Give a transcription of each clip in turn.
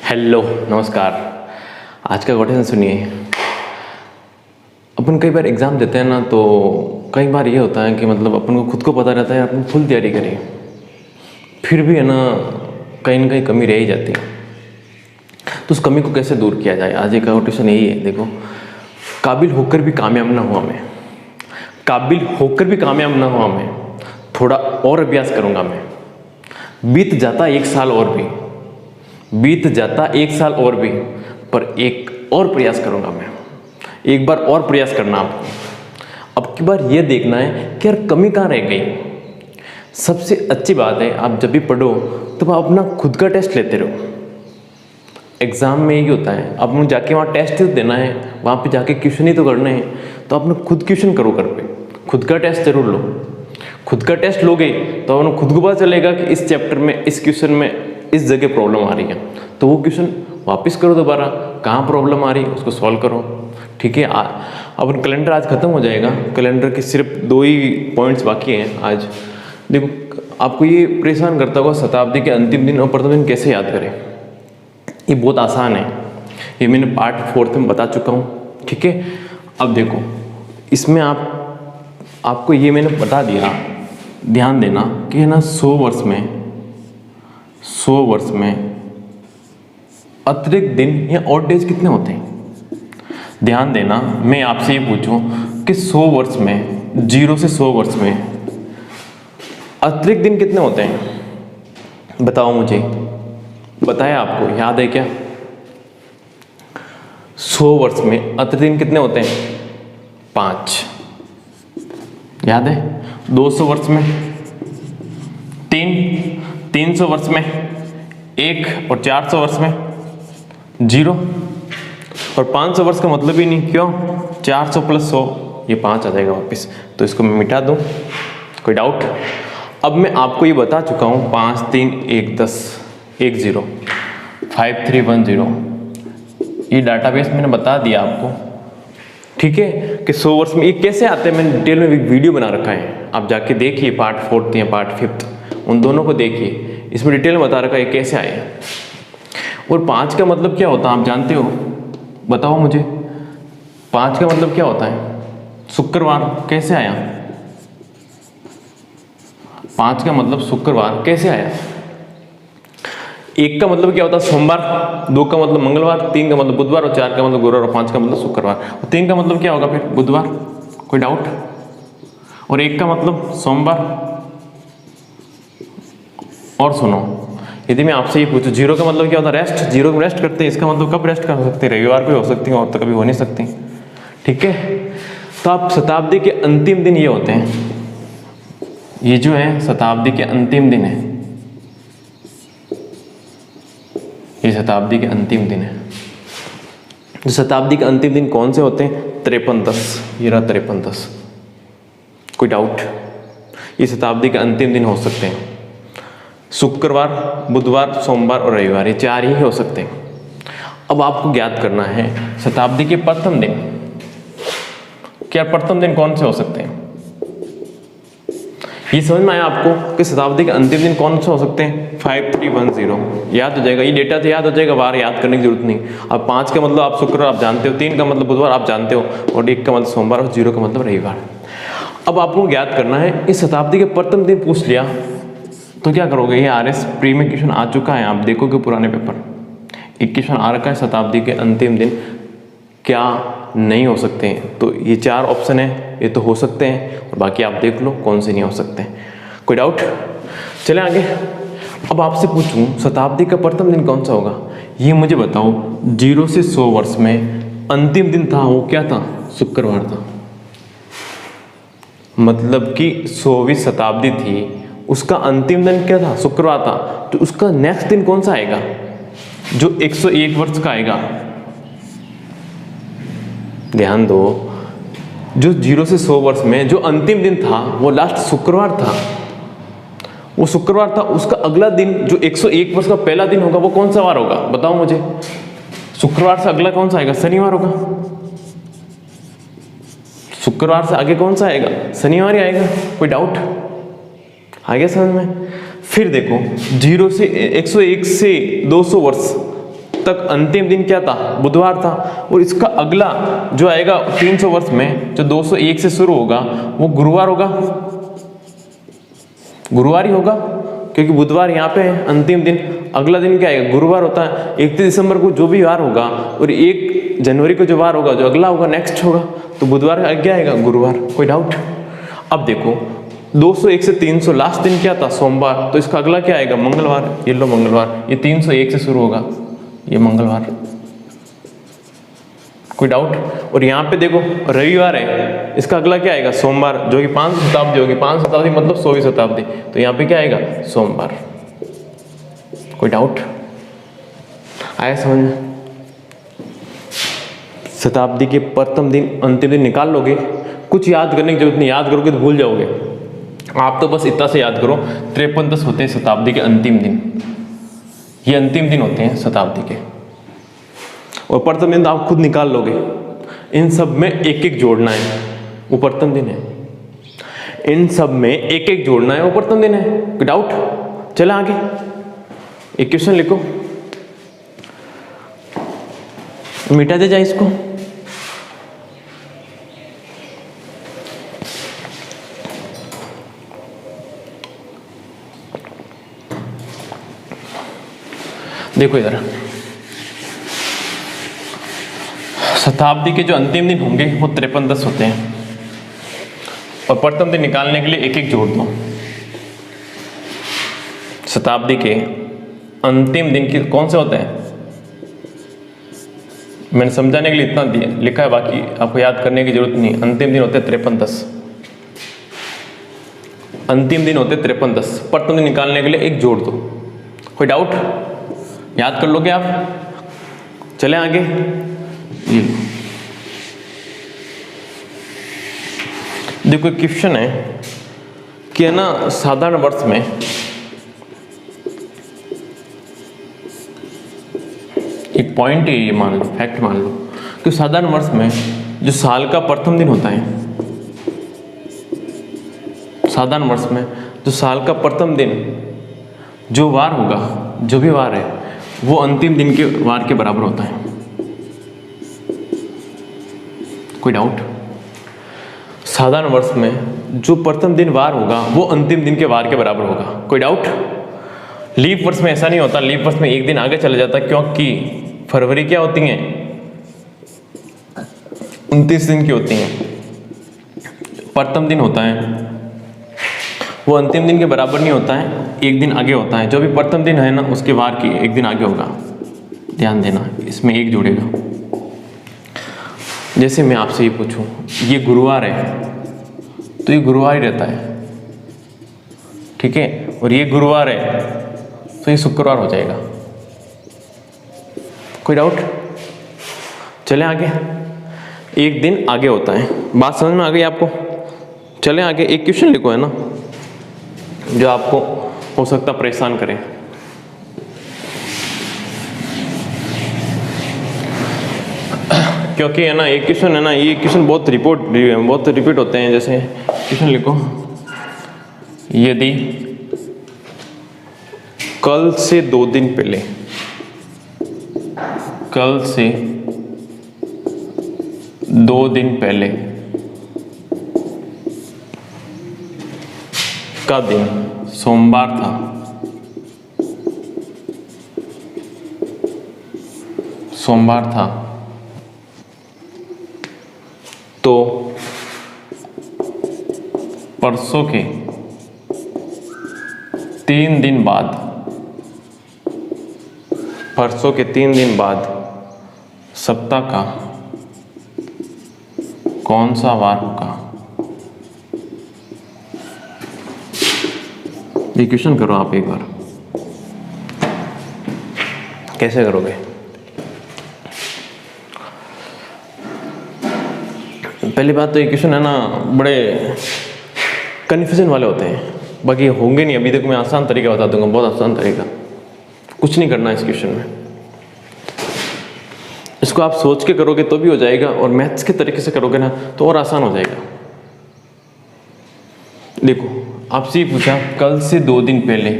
Hello नमस्कार। आज का क्वेश्चन सुनिए। अपन कई बार एग्ज़ाम देते हैं ना, तो कई बार ये होता है कि मतलब अपन को खुद को पता रहता है अपन फुल तैयारी करें, फिर भी है ना कहीं कमी रह ही जाती है। तो उस कमी को कैसे दूर किया जाए, आज एक क्वेश्चन यही है। देखो, काबिल होकर भी कामयाब ना हुआ मैं, काबिल होकर भी कामयाब ना हुआ मैं, थोड़ा और अभ्यास करूँगा मैं। बीत जाता एक साल और भी, बीत जाता एक साल और भी, पर एक और प्रयास करूंगा मैं। एक बार और प्रयास करना आपको। अब की बार ये देखना है कि यार कमी कहाँ रह गई। सबसे अच्छी बात है, आप जब भी पढ़ो तब आप अपना खुद का टेस्ट लेते रहो। एग्जाम में यही होता है, आपको जाके वहाँ टेस्ट देना है, वहाँ पे जाके क्वेश्चन ही तो करने हैं। तो आपने खुद क्वेश्चन करो घर पे, खुद का टेस्ट जरूर लो। खुद का टेस्ट लोगे तो आपको खुद को पता चलेगा कि इस चैप्टर में, इस क्वेश्चन में इस जगह प्रॉब्लम आ रही है, तो वो क्वेश्चन वापस करो दोबारा, कहाँ प्रॉब्लम आ रही है उसको सॉल्व करो। ठीक है। अब कैलेंडर आज खत्म हो जाएगा, कैलेंडर के सिर्फ 2 ही पॉइंट्स बाकी हैं आज। देखो, आपको ये परेशान करता होगा शताब्दी के अंतिम दिन और प्रथम दिन कैसे याद करें। ये बहुत आसान है, ये मैंने पार्ट 4 में बता चुका हूँ। ठीक है। अब देखो, इसमें आपको ये मैंने बता दिया, ध्यान देना कि है ना 100 वर्ष में अतिरिक्त दिन या ऑड डेज कितने होते हैं। ध्यान देना, मैं आपसे ये पूछूं कि 100 वर्ष में, 0 से 100 वर्ष में अतिरिक्त दिन कितने होते हैं, बताओ मुझे। बताया आपको, याद है क्या? 100 वर्ष में अतिरिक्त दिन कितने होते हैं? 5। याद है? 200 वर्ष में 3, 300 वर्ष में 1 और 400 वर्ष में 0 और 500 वर्ष का मतलब ही नहीं। क्यों? 400 + 100 ये 5 आ जाएगा वापस, तो इसको मैं मिटा दूं। कोई डाउट? अब मैं आपको ये बता चुका हूँ, 5 3 1 10 1 0 5 3 1 0, ये डाटाबेस मैंने बता दिया आपको। ठीक है, कि 100 वर्ष में ये कैसे आते हैं, मैंने डिटेल में वीडियो बना रखा है, आप जाके देखिए। पार्ट 4 या पार्ट 5, उन दोनों को देखिए, इसमें डिटेल में बता रखा है कैसे आए। और 5 का मतलब क्या होता है आप जानते हो? बताओ मुझे, 5 का मतलब क्या होता है? शुक्रवार। कैसे आया 5 का मतलब? शुक्रवार। कैसे आया? 1 का मतलब क्या होता है? सोमवार। 2 का मतलब मंगलवार। 3 का मतलब बुधवार और 4 का मतलब गुरुवार और 5 का मतलब शुक्रवार। और 3 का मतलब क्या होगा फिर? बुधवार। कोई डाउट? और 1 का मतलब सोमवार। और सुनो, यदि मैं आपसे ये पूछूं 0 का मतलब क्या होता है? रेस्ट। 0 में रेस्ट करते हैं, इसका मतलब कब रेस्ट कर सकते हैं? रविवार को हो सकती है, और तो कभी हो नहीं सकती। ठीक है। तो आप शताब्दी के अंतिम दिन ये होते हैं, ये जो है शताब्दी के अंतिम दिन है, ये शताब्दी के अंतिम दिन है। तो शताब्दी के अंतिम दिन कौन से होते हैं? 53-10, ये रहा 53-10। कोई डाउट? ये शताब्दी के अंतिम दिन हो सकते हैं। शुक्रवार, बुधवार, सोमवार और रविवार, ये 4 ही हो सकते हैं। अब आपको ज्ञात करना है शताब्दी के प्रथम दिन। क्या प्रथम दिन कौन से हो सकते हैं? ये समझ में आया आपको कि शताब्दी के अंतिम दिन कौन से हो सकते हैं? 5 3 1 0 याद हो जाएगा, ये डेटा तो याद हो जाएगा, बाहर याद करने की जरूरत नहीं। अब 5 का मतलब आप शुक्रवार आप जानते हो, 3 का मतलब बुधवार आप जानते हो, और 1 का मतलब सोमवार और 0 का मतलब रविवार। अब आपको ज्ञात करना है, इस शताब्दी के प्रथम दिन पूछ लिया तो क्या करोगे? ये RS प्री में क्वेश्चन आ चुका है, आप देखोगे पुराने पेपर, एक क्वेश्चन आ रखा है शताब्दी के अंतिम दिन क्या नहीं हो सकते हैं। तो ये 4 ऑप्शन है, ये तो हो सकते हैं, और बाकी आप देख लो कौन से नहीं हो सकते हैं। कोई डाउट? चले आगे। अब आपसे पूछूं शताब्दी का प्रथम दिन कौन सा होगा, ये मुझे बताओ। 0 से 100 वर्ष में अंतिम दिन था, वो क्या था? शुक्रवार था। मतलब कि 100वीं शताब्दी थी, उसका अंतिम दिन क्या था? शुक्रवार था। तो उसका नेक्स्ट दिन कौन सा आएगा जो 101 वर्ष का आएगा? ध्यान दो, जो 0 से 100 वर्ष में जो अंतिम दिन था वो लास्ट शुक्रवार था, वो शुक्रवार था। उसका अगला दिन जो 101 वर्ष का पहला दिन होगा वो कौन सा वार होगा? बताओ मुझे। शुक्रवार से अगला कौन सा आएगा? शनिवार होगा। शुक्रवार से आगे कौन सा आएगा? शनिवार ही आएगा। कोई डाउट? आ गया समझ में? फिर देखो 0 से 101 से 200 वर्ष तक अंतिम दिन क्या था, बुधवार था। और इसका अगला जो आएगा 300 वर्ष में, जो 201 से शुरू होगा, वो गुरुवार होगा, गुरुवार ही होगा, क्योंकि बुधवार यहाँ पे है अंतिम दिन। अगला दिन क्या आएगा, गुरुवार होता है। 31 दिसंबर को जो भी वार होगा और 1 जनवरी को जो वार होगा, जो अगला होगा नेक्स्ट होगा, तो बुधवार क्या आएगा, गुरुवार। कोई डाउट? अब देखो 201 से 300 लास्ट दिन क्या था, सोमवार, तो इसका अगला क्या आएगा, मंगलवार। ये लो मंगलवार, ये 301 से शुरू होगा, ये मंगलवार। कोई डाउट? और यहाँ पे देखो रविवार है, इसका अगला क्या आएगा, सोमवार, जो कि 5 शताब्दी होगी। 5 शताब्दी मतलब 100वीं शताब्दी, तो यहाँ पे क्या आएगा, सोमवार। कोई डाउट? आया समझ में? शताब्दी के प्रथम दिन अंतिम दिन निकाल लोगे, कुछ याद करने की जरूरत नहीं, याद करोगे तो भूल जाओगे। आप तो बस इतना से याद करो, 53 होते हैं शताब्दी के अंतिम दिन, ये अंतिम दिन होते हैं शताब्दी के। और प्रथम दिन तो आप खुद निकाल लोगे, इन सब में एक एक जोड़ना है, वो प्रथम दिन है। इन सब में एक एक जोड़ना है, वो प्रथम दिन है। कोई डाउट? चले आगे, एक क्वेश्चन लिखो, मिटा दे जाए इसको। देखो इधर, शताब्दी के जो अंतिम दिन होंगे वो 53 होते हैं, और प्रथम दिन निकालने के लिए एक एक जोड़ दो। शताब्दी के अंतिम दिन की कौन से होते हैं, मैंने समझाने के लिए इतना दिया लिखा है, बाकी आपको याद करने की जरूरत नहीं। अंतिम दिन होते 53, अंतिम दिन होते 53, प्रथम दिन निकालने के लिए एक जोड़ दो। कोई डाउट? याद कर लोगे आप? चले आगे। देखो क्वेश्चन है कि है ना, साधारण वर्ष में एक पॉइंट है, ये मान लो, फैक्ट मान लो कि साधारण वर्ष में जो साल का प्रथम दिन होता है, साधारण वर्ष में जो साल का प्रथम दिन जो वार होगा, जो भी वार है, वो अंतिम दिन के वार के बराबर होता है। कोई डाउट? साधारण वर्ष में जो प्रथम दिन वार होगा वो अंतिम दिन के वार के बराबर होगा। कोई डाउट? लीप वर्ष में ऐसा नहीं होता, लीप वर्ष में एक दिन आगे चला जाता है, क्योंकि फरवरी क्या होती हैं, 29 दिन की होती हैं। प्रथम दिन होता है वो अंतिम दिन के बराबर नहीं होता है, एक दिन आगे होता है। जो भी प्रथम दिन है ना, उसके वार की एक दिन आगे होगा। ध्यान देना, इसमें एक जुड़ेगा। जैसे मैं आपसे ये पूछूं, ये गुरुवार है तो ये गुरुवार ही रहता है, ठीक है, और ये गुरुवार है तो ये शुक्रवार हो जाएगा। कोई डाउट? चले आगे, एक दिन आगे होता है। बात समझ में आ गई आपको? चले आगे, एक क्वेश्चन लिखो है ना, जो आपको हो सकता परेशान करे। क्योंकि है ना, एक क्वेश्चन है ना, ये क्वेश्चन बहुत रिपीट होते हैं। जैसे क्वेश्चन लिखो, यदि कल से 2 दिन पहले, कल से 2 दिन पहले का दिन सोमवार था, सोमवार था, तो परसों के 3 दिन बाद, परसों के 3 दिन बाद सप्ताह का कौन सा वार होगा? ये क्वेश्चन करो आप एक बार। कैसे करोगे? पहली बात तो ये क्वेश्चन है ना, बड़े कन्फ्यूजन वाले होते हैं, बाकी होंगे नहीं। अभी तक मैं आसान तरीका बता दूंगा, बहुत आसान तरीका, कुछ नहीं करना है इस क्वेश्चन में। इसको आप सोच के करोगे तो भी हो जाएगा, और मैथ्स के तरीके से करोगे ना तो और आसान हो जाएगा। देखो, आपसे ये पूछा कल से 2 दिन पहले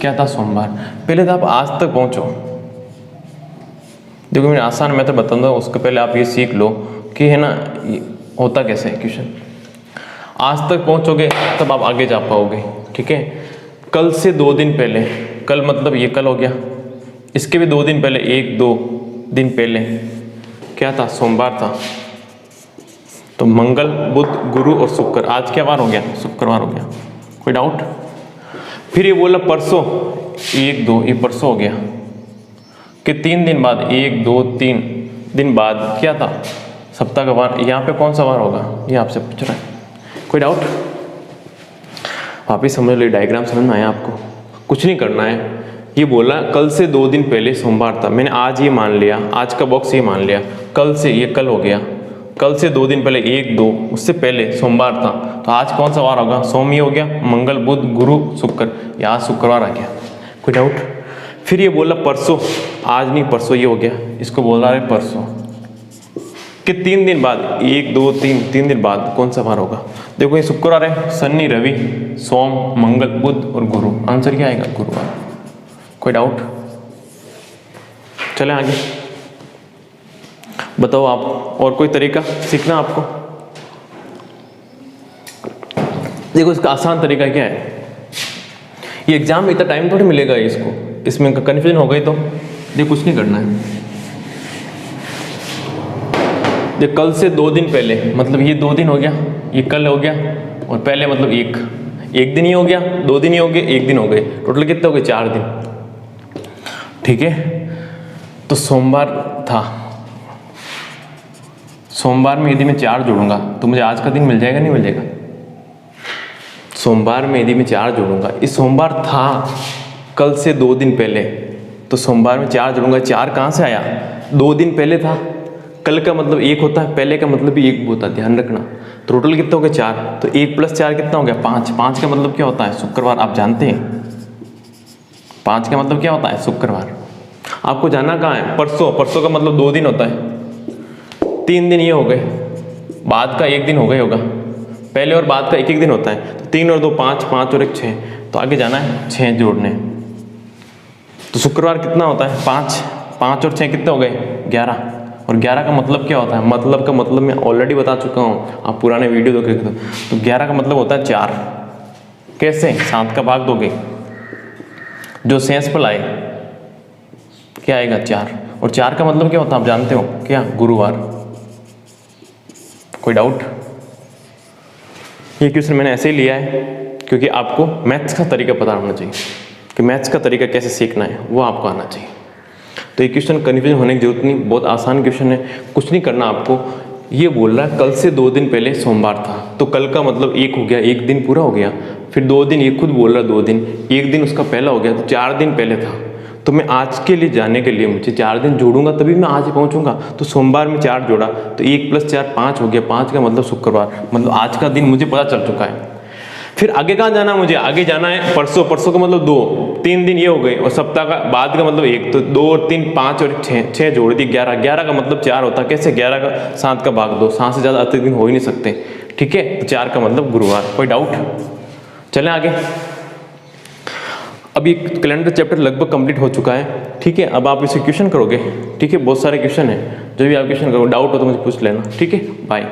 क्या था, सोमवार। पहले तो आप आज तक पहुंचो, देखो मैं आसान मेथड बताऊंगा, उसके पहले आप ये सीख लो कि है ना ये होता कैसे है क्वेश्चन। आज तक पहुंचोगे तब आप आगे जा पाओगे, ठीक है। कल से 2 दिन पहले, कल मतलब ये कल हो गया, इसके भी 2 दिन पहले, 1-2 दिन पहले क्या था, सोमवार था। तो मंगल, बुध, गुरु और शुक्र, आज क्या वार हो गया, शुक्रवार हो गया। कोई डाउट? फिर ये बोला परसों, 1-2, ये परसों हो गया कि 3 दिन बाद, 1-2-3 दिन बाद क्या था, सप्ताह का वार। यहाँ पे कौन सा वार होगा, ये आपसे पूछ रहा है। कोई डाउट? वापिस समझ लो, डायग्राम समझ में आया आपको? कुछ नहीं करना है। ये बोला कल से 2 दिन पहले सोमवार था, मैंने आज ये मान लिया, आज का बॉक्स ये मान लिया, कल से ये कल हो गया, कल से 2 दिन पहले 1-2 उससे पहले सोमवार था, तो आज कौन सा वार होगा, सोम ही हो गया, मंगल बुध गुरु शुक्र, यहाँ शुक्रवार आ गया। कोई डाउट? फिर ये बोला परसों, आज नहीं परसों ये हो गया, इसको बोल रहा है परसों कि 3 दिन बाद, 1-2-3 दिन बाद कौन सा वार होगा। देखो ये शुक्रवार है, शनि रवि सोम मंगल बुध और गुरु, आंसर क्या आएगा, गुरुवार। कोई डाउट? चले आगे, बताओ आप और कोई तरीका सीखना आपको। देखो इसका आसान तरीका क्या है, ये एग्जाम में इतना टाइम थोड़ी मिलेगा इसको, इसमें कन्फ्यूजन हो गई तो देखो कुछ नहीं करना है। देख कल से 2 दिन पहले मतलब ये 2 दिन हो गया, ये कल हो गया, और पहले मतलब एक दिन ही हो गया, 2 दिन ही हो गए, 1 दिन हो गए, टोटल कितने हो गए, 4 दिन। ठीक है, तो सोमवार था, सोमवार में यदि मैं 4 जोड़ूंगा तो मुझे आज का दिन मिल जाएगा, नहीं मिल जाएगा? सोमवार में यदि मैं 4 जोड़ूंगा, इस सोमवार था कल से 2 दिन पहले, तो सोमवार में 4 जोड़ूंगा, 4 कहाँ से आया, 2 दिन पहले था। कल का मतलब 1 होता है, पहले का मतलब भी 1 होता है, ध्यान रखना। टोटल कितना हो गया, 4, तो 1 + 4 कितना हो गया, 5। 5 का मतलब क्या होता है, शुक्रवार, आप जानते हैं 5 का मतलब क्या होता है, शुक्रवार। आपको जाना कहाँ है, परसों। परसों का मतलब 2 दिन होता है, 3 दिन ये हो गए, बाद का 1 दिन हो गए होगा, पहले और बाद का 1-1 दिन होता है, तो 3 और 2 5, 5 और 1 6, तो आगे जाना है 6 जोड़ने। तो शुक्रवार कितना होता है, 5, 5 और 6 कितने हो गए, 11। और 11 का मतलब क्या होता है, मतलब का मतलब मैं ऑलरेडी बता चुका हूँ, आप पुराने वीडियो देख दो। तो 11 का मतलब होता है 4। कैसे, 7 का भाग दोगे, जो शेष पर आए क्या आएगा, 4। और 4 का मतलब क्या होता है, आप जानते हो क्या, गुरुवार। कोई डाउट? ये क्वेश्चन मैंने ऐसे ही लिया है क्योंकि आपको मैथ्स का तरीका पता होना चाहिए कि मैथ्स का तरीका कैसे सीखना है, वो आपको आना चाहिए। तो ये क्वेश्चन कन्फ्यूजन होने की जरूरत नहीं, बहुत आसान क्वेश्चन है, कुछ नहीं करना आपको। ये बोल रहा है कल से 2 दिन पहले सोमवार था, तो कल का मतलब 1 हो गया, 1 दिन पूरा हो गया। फिर 2 दिन, ये खुद बोल रहा है 2 दिन, 1 दिन उसका पहला हो गया, तो 4 दिन पहले था। तो मैं आज के लिए जाने के लिए मुझे 4 दिन जोड़ूंगा तभी मैं आज पहुंचूंगा। तो सोमवार में 4 जोड़ा, तो 1 + 4 5 हो गया, 5 का मतलब शुक्रवार, मतलब आज का दिन मुझे पता चल चुका है। फिर आगे कहाँ जाना है मुझे, आगे जाना है परसों। परसों का मतलब 2, 3 दिन ये हो गए, और सप्ताह का बाद का मतलब 1, तो 2 और 3 5 और 6 जोड़ दी 11। 11 का मतलब 4 होता है, कैसे, 11 का 7 का भाग 2, 7 से ज़्यादा अधिक दिन हो ही नहीं सकते। ठीक है, तो 4 का मतलब गुरुवार। कोई डाउट? चलें आगे। अभी कैलेंडर चैप्टर लगभग कंप्लीट हो चुका है। ठीक है, अब आप इसे क्वेश्चन करोगे। ठीक है, बहुत सारे क्वेश्चन हैं, जो भी आप क्वेश्चन करो, डाउट हो तो मुझे पूछ लेना। ठीक है, बाय।